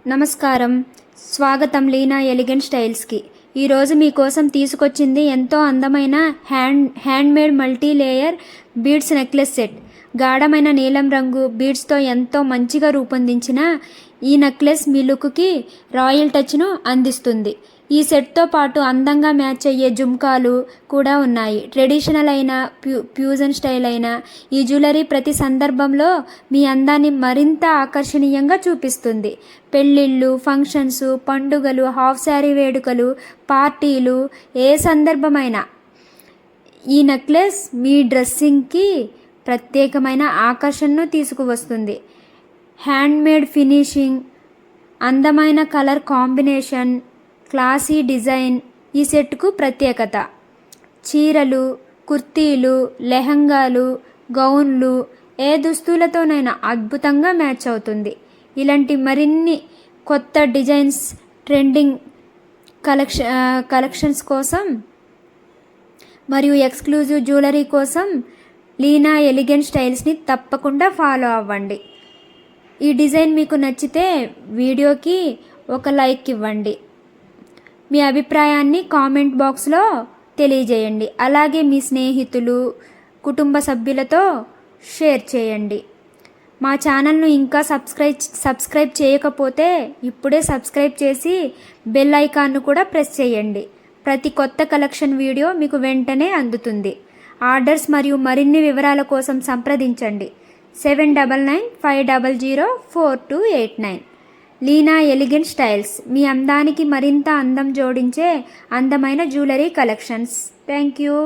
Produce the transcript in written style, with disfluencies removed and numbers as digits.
నమస్కారం, స్వాగతం లీనా ఎలిగెంట్ స్టైల్స్కి. ఈరోజు మీకోసం తీసుకొచ్చింది ఎంతో అందమైన handmade multi layer beads necklace set. గాఢమైన నీలం రంగు బీడ్స్తో ఎంతో మంచిగా రూపొందించిన ఈ నెక్లెస్ మీ లుక్కి రాయల్ టచ్ను అందిస్తుంది. ఈ సెట్తో పాటు అందంగా మ్యాచ్ అయ్యే జుమ్కాలు కూడా ఉన్నాయి. ట్రెడిషనల్ అయిన ఫ్యూజన్ స్టైల్ అయిన ఈ జ్యువెలరీ ప్రతి సందర్భంలో మీ అందాన్ని మరింత ఆకర్షణీయంగా చూపిస్తుంది. పెళ్ళిళ్ళు, ఫంక్షన్స్, పండుగలు, హాఫ్ శారీ వేడుకలు, పార్టీలు, ఏ సందర్భమైనా ఈ నెక్లెస్ మీ డ్రెస్సింగ్కి ప్రత్యేకమైన ఆకర్షణను తీసుకువస్తుంది. హ్యాండ్మేడ్ ఫినిషింగ్, అందమైన కలర్ కాంబినేషన్, క్లాసీ డిజైన్ ఈ సెట్కు ప్రత్యేకత. చీరలు, కుర్తీలు, లెహంగాలు, గౌన్లు, ఏ దుస్తులతోనైనా అద్భుతంగా మ్యాచ్ అవుతుంది. ఇలాంటి మరిన్ని కొత్త డిజైన్స్, ట్రెండింగ్ కలెక్షన్స్ కోసం మరియు ఎక్స్క్లూజివ్ జ్యువెలరీ కోసం లీనా ఎలిగెంట్ స్టైల్స్ని తప్పకుండా ఫాలో అవ్వండి. ఈ డిజైన్ మీకు నచ్చితే వీడియోకి ఒక లైక్ ఇవ్వండి. మీ అభిప్రాయాన్ని కామెంట్ బాక్స్లో తెలియజేయండి. అలాగే మీ స్నేహితులు, కుటుంబ సభ్యులతో షేర్ చేయండి. మా ఛానల్ను ఇంకా సబ్స్క్రైబ్ చేయకపోతే ఇప్పుడే సబ్స్క్రైబ్ చేసి బెల్ ఐకాన్ను కూడా ప్రెస్ చేయండి. ప్రతి కొత్త కలెక్షన్ వీడియో మీకు వెంటనే అందుతుంది. ఆర్డర్స్ మరియు మరిన్ని వివరాల కోసం సంప్రదించండి 7995004289. లీనా ఎలిగెంట్ స్టైల్స్, మీ అందానికి మరింత అందం జోడించే అందమైన జ్యువెలరీ కలెక్షన్స్. Thank you.